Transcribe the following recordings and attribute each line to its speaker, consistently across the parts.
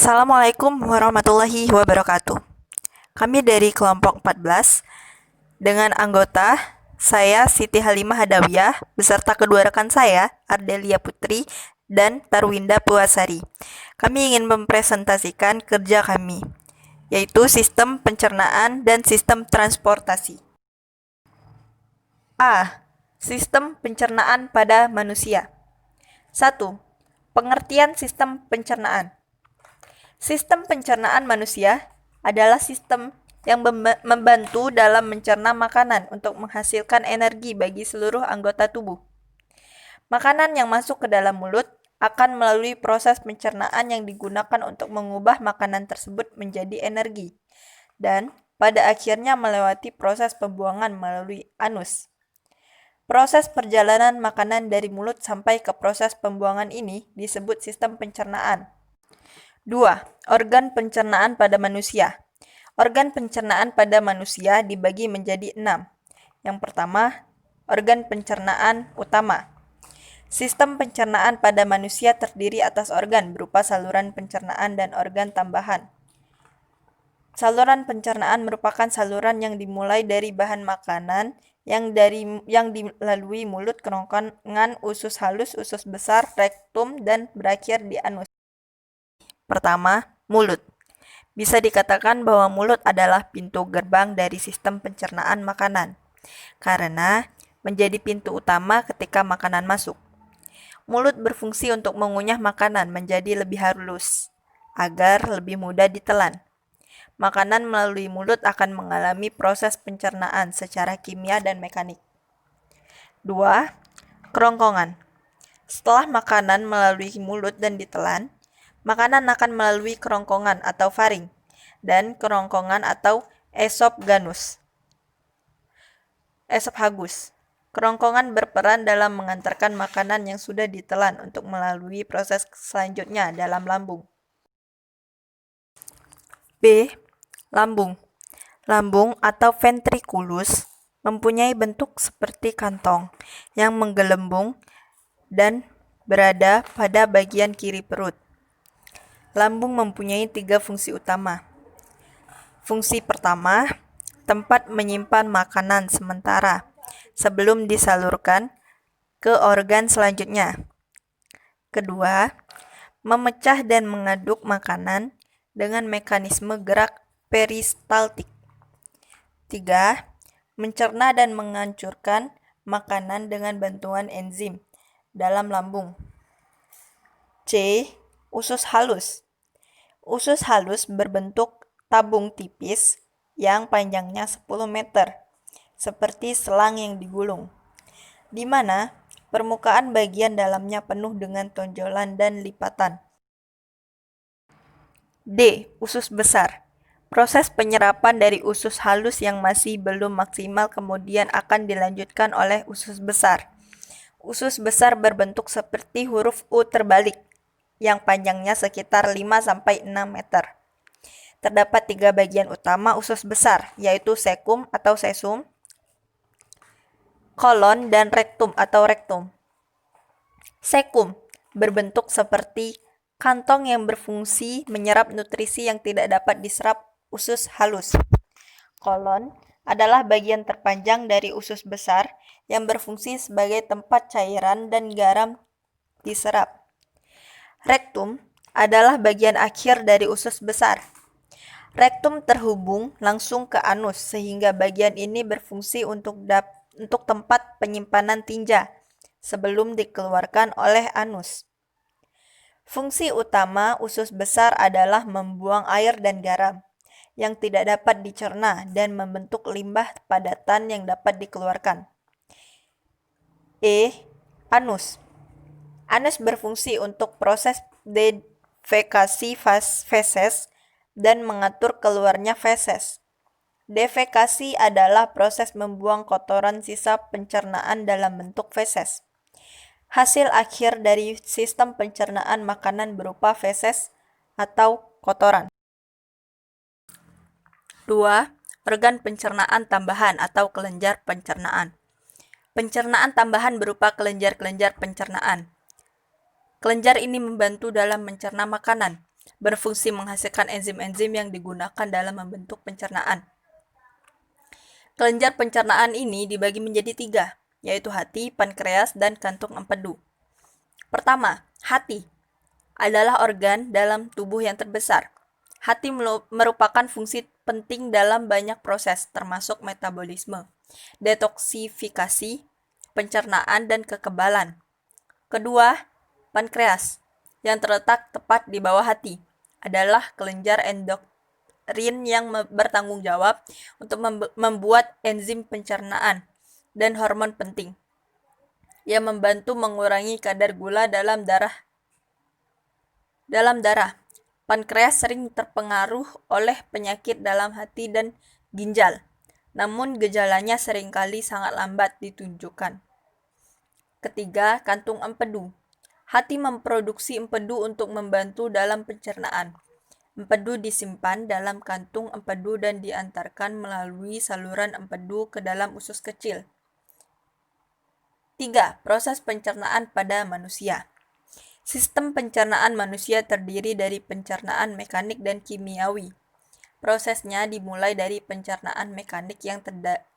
Speaker 1: Assalamualaikum warahmatullahi wabarakatuh. Kami dari kelompok 14 dengan anggota saya Siti Halimah Hadawiyah beserta kedua rekan saya Ardelia Putri dan Tarwinda Puasari. Kami ingin mempresentasikan kerja kami, yaitu sistem pencernaan dan sistem transportasi. A. Sistem pencernaan pada manusia. 1. Pengertian sistem pencernaan. Sistem pencernaan manusia adalah sistem yang membantu dalam mencerna makanan untuk menghasilkan energi bagi seluruh anggota tubuh. Makanan yang masuk ke dalam mulut akan melalui proses pencernaan yang digunakan untuk mengubah makanan tersebut menjadi energi, dan pada akhirnya melewati proses pembuangan melalui anus. Proses perjalanan makanan dari mulut sampai ke proses pembuangan ini disebut sistem pencernaan. 2. Organ pencernaan pada manusia. Organ pencernaan pada manusia dibagi menjadi 6. Yang pertama, organ pencernaan utama. Sistem pencernaan pada manusia terdiri atas organ berupa saluran pencernaan dan organ tambahan. Saluran pencernaan merupakan saluran yang dimulai dari bahan makanan yang dilalui mulut, kerongkongan, usus halus, usus besar, rektum, dan berakhir di anus. Pertama, mulut. Bisa dikatakan bahwa mulut adalah pintu gerbang dari sistem pencernaan makanan, karena menjadi pintu utama ketika makanan masuk. Mulut berfungsi untuk mengunyah makanan menjadi lebih halus, agar lebih mudah ditelan. Makanan melalui mulut akan mengalami proses pencernaan secara kimia dan mekanik. 2. Kerongkongan. Setelah makanan melalui mulut dan ditelan, makanan akan melalui kerongkongan atau faring dan kerongkongan atau esophagus. Kerongkongan berperan dalam mengantarkan makanan yang sudah ditelan untuk melalui proses selanjutnya dalam lambung. B. Lambung. Lambung atau ventriculus mempunyai bentuk seperti kantong yang menggelembung dan berada pada bagian kiri perut. Lambung mempunyai 3 fungsi utama. Fungsi pertama, tempat menyimpan makanan sementara sebelum disalurkan ke organ selanjutnya. Kedua, memecah dan mengaduk makanan dengan mekanisme gerak peristaltik. 3. Mencerna dan menghancurkan makanan dengan bantuan enzim dalam lambung. C. Usus halus. Usus halus berbentuk tabung tipis yang panjangnya 10 meter, seperti selang yang digulung, di mana permukaan bagian dalamnya penuh dengan tonjolan dan lipatan. D. Usus besar. Proses penyerapan dari usus halus yang masih belum maksimal kemudian akan dilanjutkan oleh usus besar. Usus besar berbentuk seperti huruf U terbalik, yang panjangnya sekitar 5-6 meter. Terdapat 3 bagian utama usus besar, yaitu cecum atau sesum, kolon, dan rektum atau rektum. Cecum berbentuk seperti kantong yang berfungsi menyerap nutrisi yang tidak dapat diserap usus halus. Kolon adalah bagian terpanjang dari usus besar yang berfungsi sebagai tempat cairan dan garam diserap. Rektum adalah bagian akhir dari usus besar. Rektum terhubung langsung ke anus sehingga bagian ini berfungsi untuk tempat penyimpanan tinja sebelum dikeluarkan oleh anus. Fungsi utama usus besar adalah membuang air dan garam yang tidak dapat dicerna dan membentuk limbah padatan yang dapat dikeluarkan. E. Anus. Anus berfungsi untuk proses defekasi feses dan mengatur keluarnya feses. Defekasi adalah proses membuang kotoran sisa pencernaan dalam bentuk feses. Hasil akhir dari sistem pencernaan makanan berupa feses atau kotoran. 2. Organ pencernaan tambahan atau kelenjar pencernaan. Pencernaan tambahan berupa kelenjar-kelenjar pencernaan. Kelenjar ini membantu dalam mencerna makanan. berfungsi menghasilkan enzim-enzim yang digunakan dalam membentuk pencernaan. Kelenjar pencernaan ini dibagi menjadi 3, yaitu hati, pankreas, dan kantung empedu. Pertama, hati adalah organ dalam tubuh yang terbesar. Hati merupakan fungsi penting dalam banyak proses, termasuk metabolisme, detoksifikasi, pencernaan, dan kekebalan. Kedua, pankreas, yang terletak tepat di bawah hati, adalah kelenjar endokrin yang bertanggung jawab untuk membuat enzim pencernaan dan hormon penting, yang membantu mengurangi kadar gula dalam darah. Pankreas sering terpengaruh oleh penyakit dalam hati dan ginjal, namun gejalanya seringkali sangat lambat ditunjukkan. Ketiga, kantung empedu. Hati memproduksi empedu untuk membantu dalam pencernaan. Empedu disimpan dalam kantung empedu dan diantarkan melalui saluran empedu ke dalam usus kecil. 3. Proses pencernaan pada manusia. Sistem pencernaan manusia terdiri dari pencernaan mekanik dan kimiawi. Prosesnya dimulai dari pencernaan mekanik yang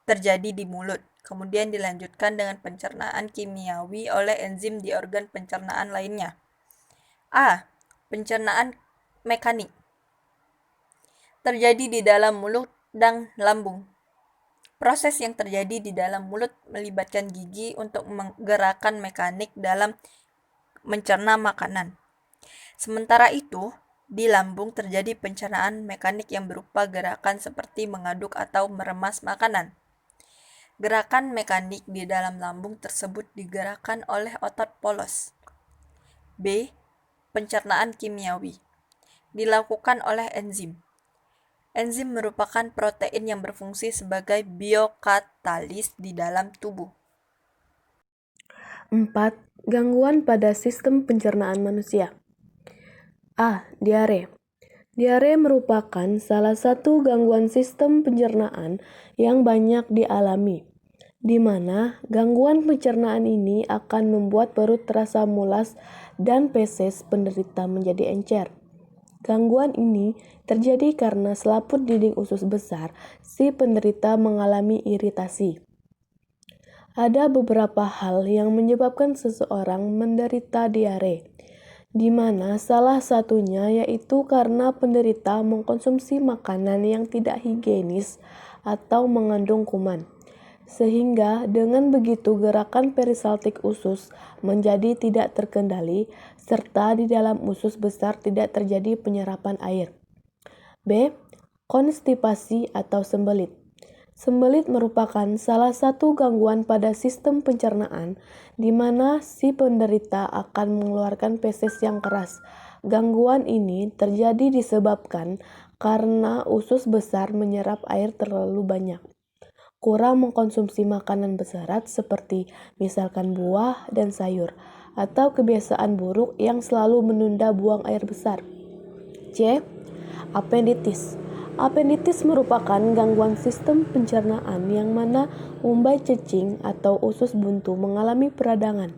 Speaker 1: terjadi di mulut, kemudian dilanjutkan dengan pencernaan kimiawi oleh enzim di organ pencernaan lainnya. A. Pencernaan mekanik terjadi di dalam mulut dan lambung. Proses yang terjadi di dalam mulut melibatkan gigi untuk menggerakkan mekanik dalam mencerna makanan. Sementara itu, di lambung terjadi pencernaan mekanik yang berupa gerakan seperti mengaduk atau meremas makanan. Gerakan mekanik di dalam lambung tersebut digerakkan oleh otot polos. B. Pencernaan kimiawi dilakukan oleh enzim. Enzim merupakan protein yang berfungsi sebagai biokatalis di dalam tubuh.
Speaker 2: 4. Gangguan pada sistem pencernaan manusia. A. Diare. Diare merupakan salah satu gangguan sistem pencernaan yang banyak dialami, di mana gangguan pencernaan ini akan membuat perut terasa mulas dan feses penderita menjadi encer. Gangguan ini terjadi karena selaput dinding usus besar si penderita mengalami iritasi. Ada beberapa hal yang menyebabkan seseorang menderita diare, di mana salah satunya yaitu karena penderita mengkonsumsi makanan yang tidak higienis atau mengandung kuman. Sehingga dengan begitu gerakan perisaltik usus menjadi tidak terkendali serta di dalam usus besar tidak terjadi penyerapan air. B. Konstipasi atau sembelit. Sembelit merupakan salah satu gangguan pada sistem pencernaan di mana si penderita akan mengeluarkan feses yang keras. Gangguan ini terjadi disebabkan karena usus besar menyerap air terlalu banyak. Kurang mengkonsumsi makanan berserat seperti misalkan buah dan sayur, atau kebiasaan buruk yang selalu menunda buang air besar. C. Apenditis. Apenditis merupakan gangguan sistem pencernaan yang mana umbai cacing atau usus buntu mengalami peradangan.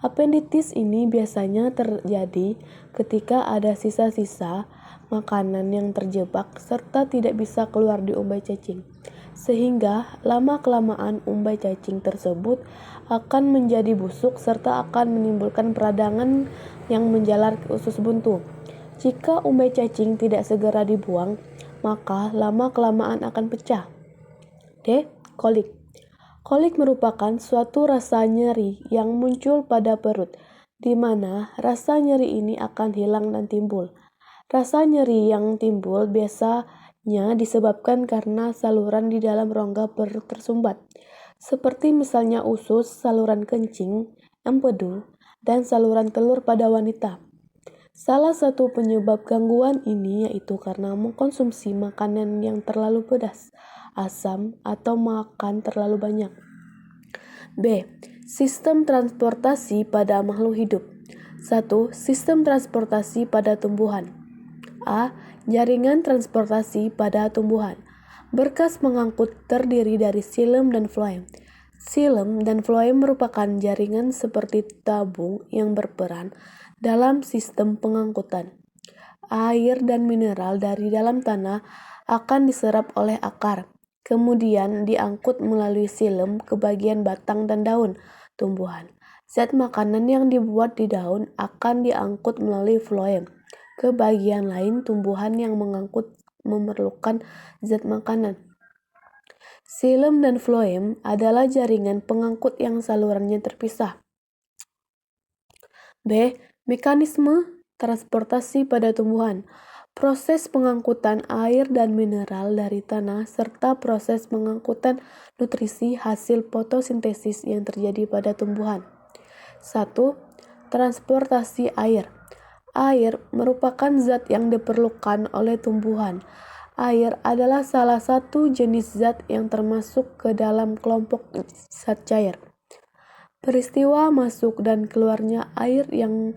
Speaker 2: Apenditis ini biasanya terjadi ketika ada sisa-sisa makanan yang terjebak serta tidak bisa keluar di umbai cacing. Sehingga lama-kelamaan umbai cacing tersebut akan menjadi busuk serta akan menimbulkan peradangan yang menjalar ke usus buntu. Jika umbai cacing tidak segera dibuang, maka lama-kelamaan akan pecah. D. Kolik. Kolik merupakan suatu rasa nyeri yang muncul pada perut, di mana rasa nyeri ini akan hilang dan timbul. Rasa nyeri yang timbul biasanya disebabkan karena saluran di dalam rongga perut tersumbat, seperti misalnya usus, saluran kencing, empedu, dan saluran telur pada wanita. Salah satu penyebab gangguan ini yaitu karena mengkonsumsi makanan yang terlalu pedas, asam, atau makan terlalu banyak. B. Sistem transportasi pada makhluk hidup. 1. Sistem transportasi pada tumbuhan. A. Jaringan transportasi pada tumbuhan. Berkas mengangkut terdiri dari xilem dan floem. Xilem dan floem merupakan jaringan seperti tabung yang berperan dalam sistem pengangkutan. air dan mineral dari dalam tanah akan diserap oleh akar, kemudian diangkut melalui silem ke bagian batang dan daun tumbuhan. Zat makanan yang dibuat di daun akan diangkut melalui floem ke bagian lain tumbuhan yang memerlukan zat makanan. Silem dan floem adalah jaringan pengangkut yang salurannya terpisah. B. Mekanisme transportasi pada tumbuhan. Proses pengangkutan air dan mineral dari tanah serta proses pengangkutan nutrisi hasil fotosintesis yang terjadi pada tumbuhan. 1. Transportasi air. Air merupakan zat yang diperlukan oleh tumbuhan. Air adalah salah satu jenis zat yang termasuk ke dalam kelompok zat cair. Peristiwa masuk dan keluarnya air yang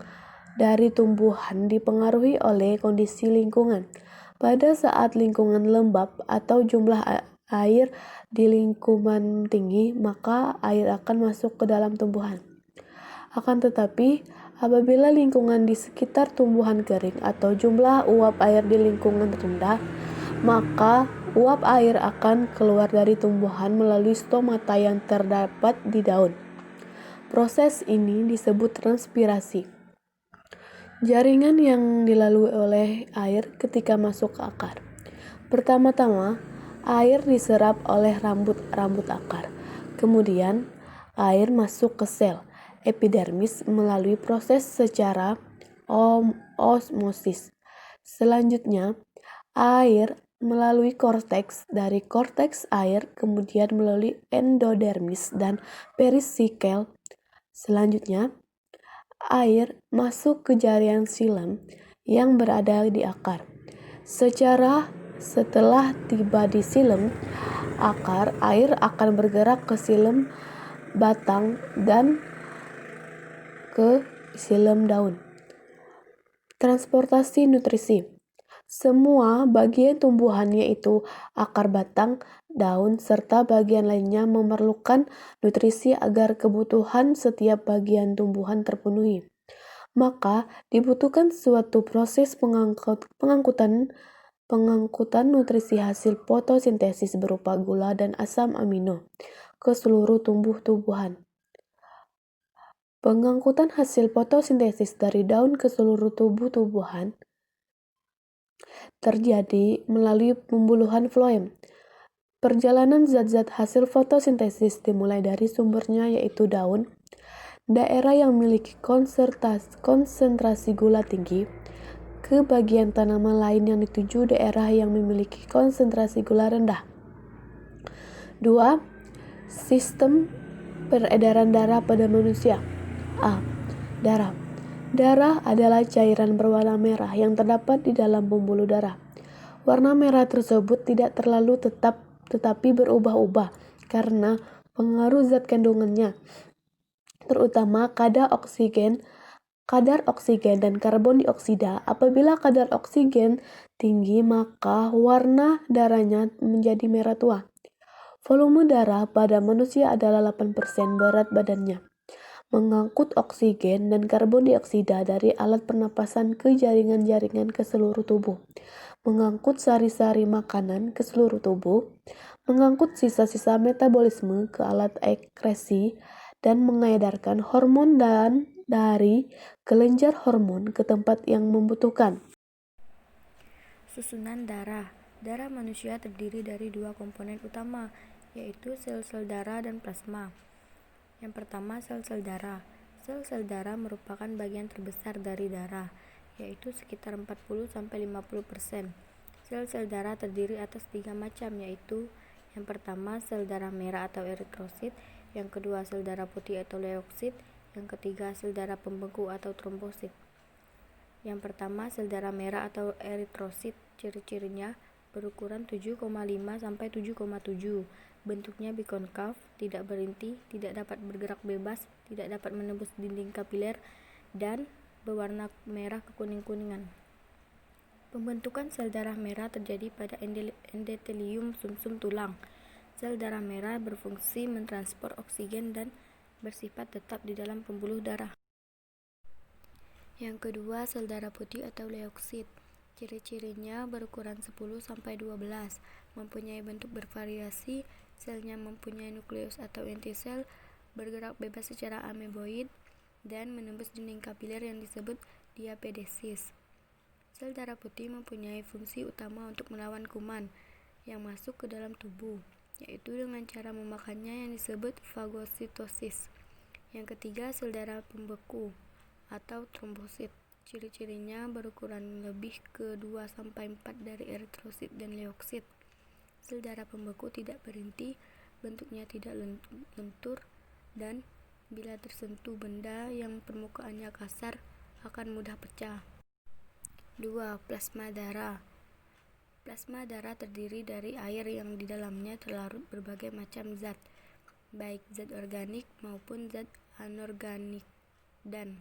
Speaker 2: dari tumbuhan dipengaruhi oleh kondisi lingkungan. Pada saat lingkungan lembab atau jumlah air di lingkungan tinggi, maka air akan masuk ke dalam tumbuhan. Akan tetapi, apabila lingkungan di sekitar tumbuhan kering atau jumlah uap air di lingkungan rendah, maka uap air akan keluar dari tumbuhan melalui stomata yang terdapat di daun. Proses ini disebut transpirasi. Jaringan yang dilalui oleh air ketika masuk ke akar. Pertama-tama, air diserap oleh rambut akar. Kemudian, air masuk ke sel epidermis melalui proses secara osmosis. Selanjutnya, air melalui korteks, dari korteks air kemudian melalui endodermis dan perisikel. Selanjutnya, air masuk ke jaringan silem yang berada di akar. Setelah tiba di silem akar, air akan bergerak ke silem batang dan ke silem daun. Transportasi nutrisi. Semua bagian tumbuhan yaitu akar, batang, daun, serta bagian lainnya memerlukan nutrisi agar kebutuhan setiap bagian tumbuhan terpenuhi. Maka dibutuhkan suatu proses pengangkutan nutrisi hasil fotosintesis berupa gula dan asam amino ke seluruh tumbuhan. Pengangkutan hasil fotosintesis dari daun ke seluruh tumbuhan terjadi melalui pembuluhan floem. Perjalanan zat-zat hasil fotosintesis dimulai dari sumbernya yaitu daun, daerah yang memiliki konsentrasi gula tinggi, ke bagian tanaman lain yang dituju daerah yang memiliki konsentrasi gula rendah. 2. Sistem peredaran darah pada manusia. A. Darah. Darah adalah cairan berwarna merah yang terdapat di dalam pembuluh darah. Warna merah tersebut tidak terlalu tetap tetapi berubah-ubah karena pengaruh zat kandungannya, terutama kadar oksigen dan karbon dioksida. Apabila kadar oksigen tinggi, maka warna darahnya menjadi merah tua. Volume darah pada manusia adalah 8% berat badannya. Mengangkut oksigen dan karbon dioksida dari alat pernapasan ke jaringan-jaringan ke seluruh tubuh, mengangkut sari-sari makanan ke seluruh tubuh, mengangkut sisa-sisa metabolisme ke alat ekskresi, dan mengedarkan hormon dan dari kelenjar hormon ke tempat yang membutuhkan.
Speaker 3: Susunan darah. Darah manusia terdiri dari dua komponen utama, yaitu sel-sel darah dan plasma. Yang pertama, sel-sel darah. Sel-sel darah merupakan bagian terbesar dari darah, yaitu sekitar 40-50%. Sel-sel darah terdiri atas 3 macam, yaitu yang pertama, sel darah merah atau eritrosit, yang kedua, sel darah putih atau leukosit, yang ketiga, sel darah pembeku atau trombosit. Yang pertama, sel darah merah atau eritrosit. Ciri-cirinya berukuran 7,5-7,7. Bentuknya bikonkav, tidak berinti, tidak dapat bergerak bebas, tidak dapat menembus dinding kapiler, dan berwarna merah kekuning-kuningan. Pembentukan sel darah merah terjadi pada endotelium sumsum tulang. Sel darah merah berfungsi mentransport oksigen dan bersifat tetap di dalam pembuluh darah. Yang kedua, sel darah putih atau leukosit. Ciri-cirinya berukuran 10-12, mempunyai bentuk bervariasi, selnya mempunyai nukleus atau inti sel, bergerak bebas secara ameboid, dan menembus dinding kapiler yang disebut diapedesis. Sel darah putih mempunyai fungsi utama untuk melawan kuman yang masuk ke dalam tubuh, yaitu dengan cara memakannya yang disebut fagositosis. Yang ketiga, sel darah pembeku atau trombosit. Ciri-cirinya berukuran lebih ke 2-4 dari eritrosit dan leuksit. Sel darah pembeku tidak berinti, bentuknya tidak lentur, dan bila tersentuh benda yang permukaannya kasar akan mudah pecah. 2. Plasma darah. Plasma darah terdiri dari air yang di dalamnya terlarut berbagai macam zat, baik zat organik maupun zat anorganik, dan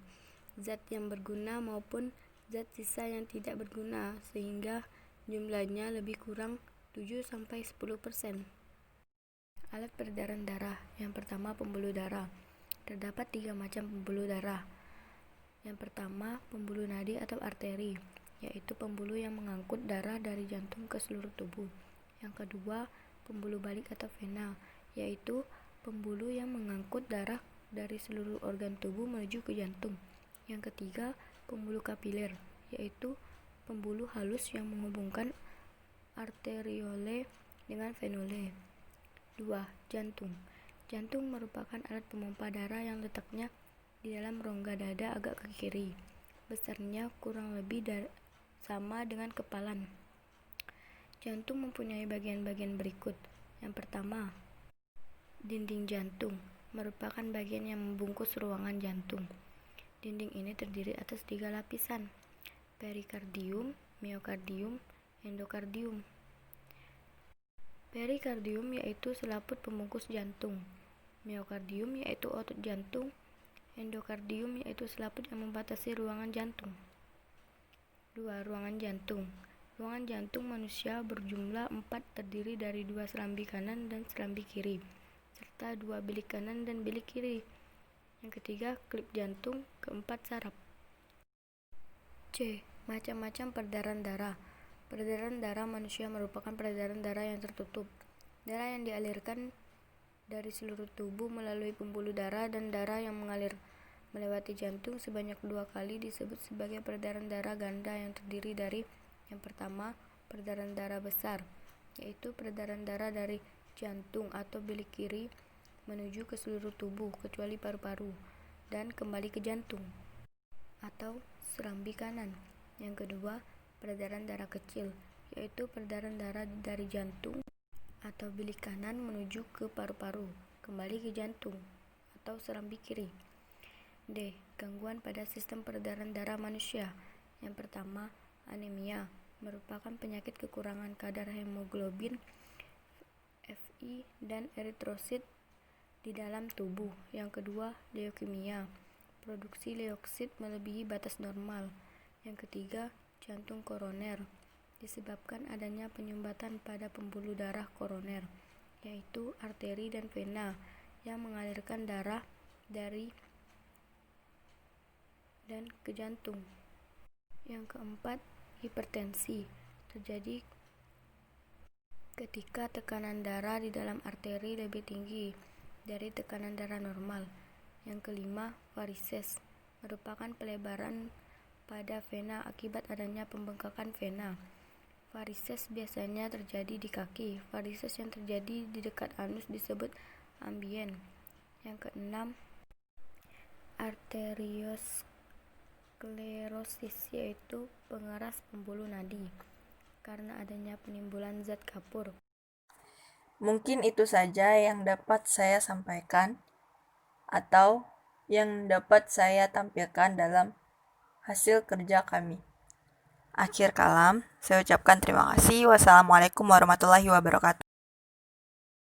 Speaker 3: zat yang berguna maupun zat sisa yang tidak berguna, sehingga jumlahnya lebih kurang 7-10%. Alat peredaran darah. Yang pertama, pembuluh darah. Terdapat 3 macam pembuluh darah. Yang pertama, pembuluh nadi atau arteri, yaitu pembuluh yang mengangkut darah dari jantung ke seluruh tubuh. Yang kedua, pembuluh balik atau vena, yaitu pembuluh yang mengangkut darah dari seluruh organ tubuh menuju ke jantung. Yang ketiga, pembuluh kapiler, yaitu pembuluh halus yang menghubungkan arteriole dengan venule. 2. Jantung. Jantung merupakan alat pemompa darah yang letaknya di dalam rongga dada agak ke kiri. Besarnya kurang lebih sama dengan kepalan. Jantung mempunyai bagian-bagian berikut. Yang pertama, dinding jantung merupakan bagian yang membungkus ruangan jantung. Dinding ini terdiri atas 3 lapisan: perikardium, miokardium, endokardium. Perikardium yaitu selaput pembungkus jantung, miokardium yaitu otot jantung, endokardium yaitu selaput yang membatasi ruangan jantung. 2. Ruangan jantung. Ruangan jantung manusia berjumlah 4, terdiri dari 2 serambi kanan dan serambi kiri, serta 2 bilik kanan dan bilik kiri. Yang ketiga, klip jantung. Keempat, saraf. C. Macam-macam peredaran darah. Peredaran darah manusia merupakan peredaran darah yang tertutup. Darah yang dialirkan dari seluruh tubuh melalui pembuluh darah dan darah yang mengalir melewati jantung sebanyak 2 kali disebut sebagai peredaran darah ganda yang terdiri dari: yang pertama, peredaran darah besar, yaitu peredaran darah dari jantung atau bilik kiri menuju ke seluruh tubuh kecuali paru-paru dan kembali ke jantung, atau serambi kanan. Yang kedua, peredaran darah kecil, yaitu peredaran darah dari jantung atau bilik kanan menuju ke paru-paru kembali ke jantung, atau serambi kiri. D. Gangguan pada sistem peredaran darah manusia. Yang pertama, anemia merupakan penyakit kekurangan kadar hemoglobin, Fi, dan eritrosit di dalam tubuh. Yang kedua, leukemia, produksi leuksit melebihi batas normal. Yang ketiga, jantung koroner, disebabkan adanya penyumbatan pada pembuluh darah koroner, yaitu arteri dan vena yang mengalirkan darah dari dan ke jantung. Yang keempat, hipertensi, terjadi ketika tekanan darah di dalam arteri lebih tinggi dari tekanan darah normal. Yang kelima, varises, merupakan pelebaran pada vena akibat adanya pembengkakan vena. Varises biasanya terjadi di kaki. Varises yang terjadi di dekat anus disebut ambien. Yang keenam, arteriosklerosis, yaitu pengeras pembuluh nadi karena adanya penimbunan zat kapur.
Speaker 1: Mungkin itu saja yang dapat saya sampaikan atau yang dapat saya tampilkan dalam hasil kerja kami. Akhir kalam, saya ucapkan terima kasih. Wassalamualaikum warahmatullahi wabarakatuh.